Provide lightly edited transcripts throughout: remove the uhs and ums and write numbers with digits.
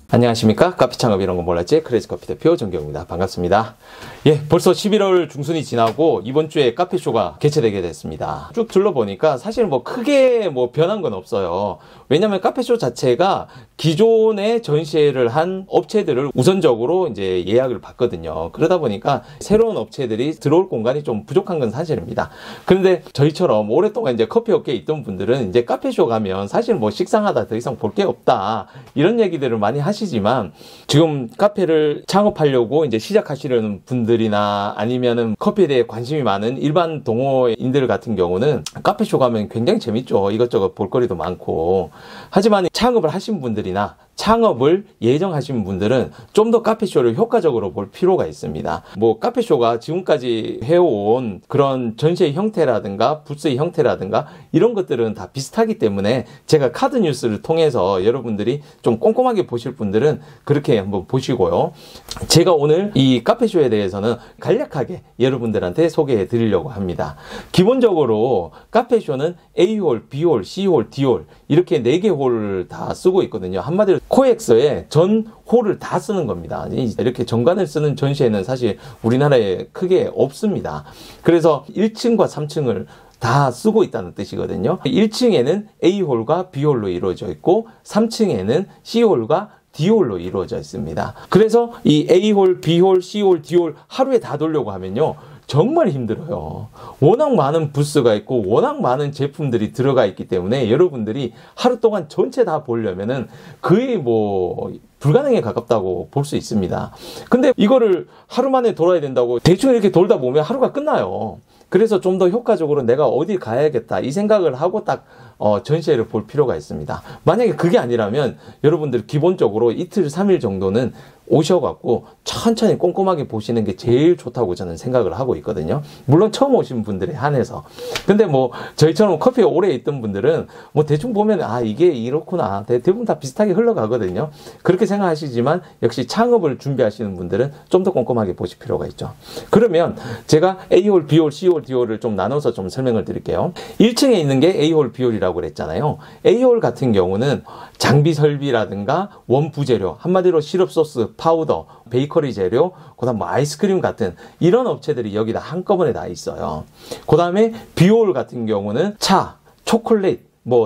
안녕하십니까. 카페 창업 이런 거 몰랐지? 크레이지커피 대표 정경입니다. 반갑습니다. 예, 벌써 11월 중순이 지나고 이번 주에 카페쇼가 개최되게 됐습니다. 쭉 둘러보니까 사실 뭐 크게 변한 건 없어요. 왜냐면 카페쇼 자체가 기존에 전시회를 한 업체들을 우선적으로 이제 예약을 받거든요. 그러다 보니까 새로운 업체들이 들어올 공간이 좀 부족한 건 사실입니다. 그런데 저희처럼 오랫동안 이제 커피 업계에 있던 분들은 이제 카페쇼 가면 사실 뭐 식상하다, 더 이상 볼 게 없다, 이런 얘기들을 많이 하시지만 지금 카페를 창업하려고 이제 시작하시려는 분들이나 아니면은 커피에 대해 관심이 많은 일반 동호인들 같은 경우는 카페쇼 가면 굉장히 재밌죠. 이것저것 볼거리도 많고. 하지만 창업을 하신 분들이나 창업을 예정하신 분들은 좀 더 카페쇼를 효과적으로 볼 필요가 있습니다. 뭐 카페쇼가 지금까지 해온 그런 전시의 형태라든가 부스의 형태라든가 이런 것들은 다 비슷하기 때문에 제가 카드 뉴스를 통해서 여러분들이 좀 꼼꼼하게 보실 분들은 그렇게 한번 보시고요. 제가 오늘 이 카페쇼에 대해서는 간략하게 여러분들한테 소개해 드리려고 합니다. 기본적으로 카페쇼는 A홀, B홀, C홀, D홀 이렇게 4개 홀을 다 쓰고 있거든요. 한마디로 코엑스에 전 홀을 다 쓰는 겁니다. 이렇게 정관을 쓰는 전시회는 사실 우리나라에 크게 없습니다. 그래서 1층과 3층을 다 쓰고 있다는 뜻이거든요. 1층에는 A홀과 B홀로 이루어져 있고 3층에는 C홀과 D홀로 이루어져 있습니다. 그래서 이 A홀, B홀, C홀, D홀 하루에 다 돌려고 하면요, 정말 힘들어요. 워낙 많은 부스가 있고 워낙 많은 제품들이 들어가 있기 때문에 여러분들이 하루 동안 전체 다 보려면은 거의 불가능에 가깝다고 볼 수 있습니다. 근데 이거를 하루 만에 돌아야 된다고 대충 이렇게 돌다 보면 하루가 끝나요. 그래서 좀 더 효과적으로 내가 어디 가야겠다 이 생각을 하고 딱 전시회를 볼 필요가 있습니다. 만약에 그게 아니라면 여러분들 기본적으로 이틀, 3일 정도는 오셔갖고 천천히 꼼꼼하게 보시는 게 제일 좋다고 저는 생각을 하고 있거든요. 물론 처음 오신 분들에 한해서. 근데 저희처럼 커피에 오래 있던 분들은 대충 보면 이게 이렇구나, 대부분 다 비슷하게 흘러가거든요. 그렇게 생각하시지만 역시 창업을 준비하시는 분들은 좀 더 꼼꼼하게 보실 필요가 있죠. 그러면 제가 A홀, B홀, C홀, D홀을 좀 나눠서 좀 설명을 드릴게요. 1층에 있는 게 A홀, B홀이라고 그랬잖아요. A홀 같은 경우는 장비 설비라든가 원부재료, 한마디로 시럽 소스, 파우더, 베이커리 재료, 그 다음 아이스크림 같은 이런 업체들이 여기다 한꺼번에 다 있어요. 그 다음에 B홀 같은 경우는 차, 초콜릿,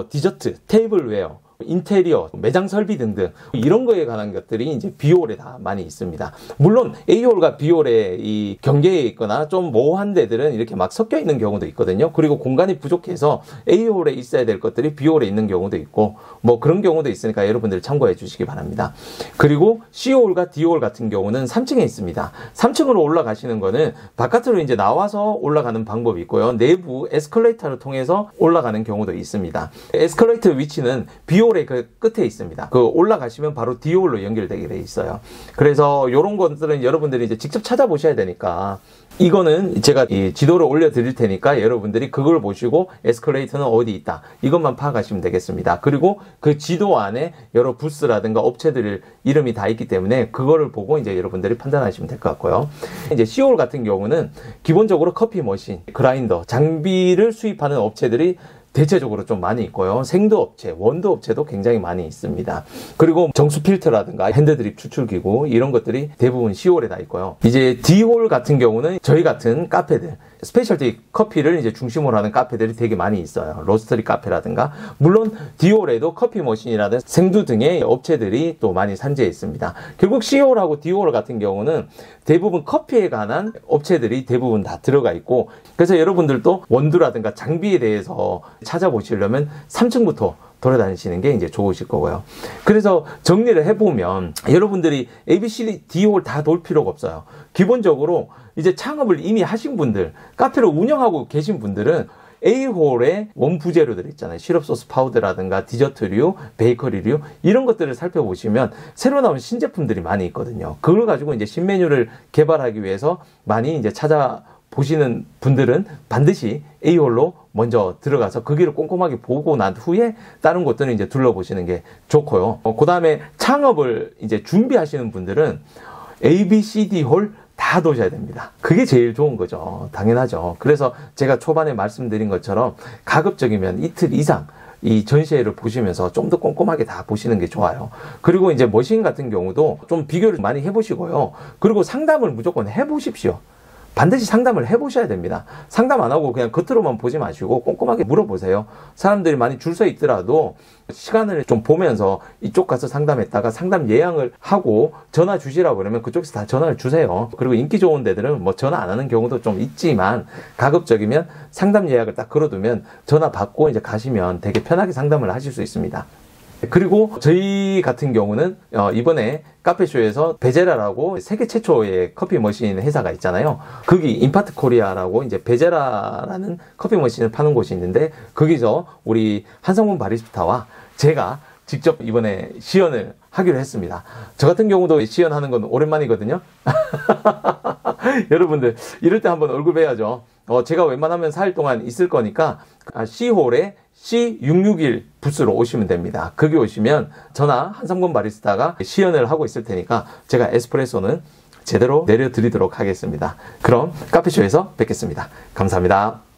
디저트, 테이블웨어, 인테리어, 매장 설비 등등 이런 거에 관한 것들이 이제 B홀에 다 많이 있습니다. 물론 A홀과 B홀의 이 경계에 있거나 좀 모호한 데들은 이렇게 막 섞여 있는 경우도 있거든요. 그리고 공간이 부족해서 A홀에 있어야 될 것들이 B홀에 있는 경우도 있고 그런 경우도 있으니까 여러분들 참고해 주시기 바랍니다. 그리고 C홀과 D홀 같은 경우는 3층에 있습니다. 3층으로 올라가시는 거는 바깥으로 이제 나와서 올라가는 방법이 있고요. 내부 에스컬레이터를 통해서 올라가는 경우도 있습니다. 에스컬레이터 위치는 B홀 그 끝에 있습니다. 올라가시면 바로 D홀로 연결되게 돼 있어요. 그래서 이런 것들은 여러분들이 이제 직접 찾아보셔야 되니까 이거는 제가 이 지도를 올려드릴 테니까 여러분들이 그걸 보시고 에스컬레이터는 어디 있다 이것만 파악하시면 되겠습니다. 그리고 그 지도 안에 여러 부스라든가 업체들 이름이 다 있기 때문에 그거를 보고 이제 여러분들이 판단하시면 될 것 같고요. 이제 C홀 같은 경우는 기본적으로 커피 머신, 그라인더, 장비를 수입하는 업체들이 대체적으로 좀 많이 있고요. 생도 업체, 원두 업체도 굉장히 많이 있습니다. 그리고 정수 필터라든가 핸드드립 추출기구 이런 것들이 대부분 C홀에 다 있고요. 이제 D홀 같은 경우는 저희 같은 카페들, 스페셜티 커피를 이제 중심으로 하는 카페들이 되게 많이 있어요. 로스터리 카페라든가. 물론 D홀에도 커피 머신이라든가 생두 등의 업체들이 또 많이 산재해 있습니다. 결국 C홀하고 D홀 같은 경우는 대부분 커피에 관한 업체들이 대부분 다 들어가 있고, 그래서 여러분들도 원두라든가 장비에 대해서 찾아보시려면 3층부터 돌아다니시는 게 이제 좋으실 거고요. 그래서 정리를 해보면 여러분들이 ABCD, D홀 다 돌 필요가 없어요. 기본적으로 이제 창업을 이미 하신 분들, 카페를 운영하고 계신 분들은 A홀에 원부재료들 있잖아요. 시럽소스 파우더라든가 디저트류, 베이커리류 이런 것들을 살펴보시면 새로 나온 신제품들이 많이 있거든요. 그걸 가지고 이제 신메뉴를 개발하기 위해서 많이 이제 찾아보시는 분들은 반드시 A홀로 먼저 들어가서 거기를 꼼꼼하게 보고 난 후에 다른 곳들은 이제 둘러보시는 게 좋고요. 그 다음에 창업을 이제 준비하시는 분들은 A, B, C, D 홀 다 도셔야 됩니다. 그게 제일 좋은 거죠. 당연하죠. 그래서 제가 초반에 말씀드린 것처럼 가급적이면 이틀 이상 이 전시회를 보시면서 좀 더 꼼꼼하게 다 보시는 게 좋아요. 그리고 이제 머신 같은 경우도 좀 비교를 많이 해보시고요. 그리고 상담을 무조건 해보십시오. 반드시 상담을 해보셔야 됩니다. 상담 안 하고 그냥 겉으로만 보지 마시고 꼼꼼하게 물어보세요. 사람들이 많이 줄 서 있더라도 시간을 좀 보면서 이쪽 가서 상담했다가 상담 예약을 하고 전화 주시라고 그러면 그쪽에서 다 전화를 주세요. 그리고 인기 좋은 데들은 뭐 전화 안 하는 경우도 좀 있지만 가급적이면 상담 예약을 딱 걸어두면 전화 받고 이제 가시면 되게 편하게 상담을 하실 수 있습니다. 그리고 저희 같은 경우는 이번에 카페쇼에서 베제라라고 세계 최초의 커피 머신 회사가 있잖아요. 거기 임파트 코리아라고 이제 베제라라는 커피 머신을 파는 곳이 있는데 거기서 우리 한성문 바리스타와 제가 직접 이번에 시연을 하기로 했습니다. 저 같은 경우도 시연하는 건 오랜만이거든요. 여러분들 이럴 때 한번 얼굴 뵈야죠. 제가 웬만하면 4일 동안 있을 거니까 C홀에 C661 부스로 오시면 됩니다. 거기 오시면 저나 한성근 바리스타가 시연을 하고 있을 테니까 제가 에스프레소는 제대로 내려드리도록 하겠습니다. 그럼 카페쇼에서 뵙겠습니다. 감사합니다.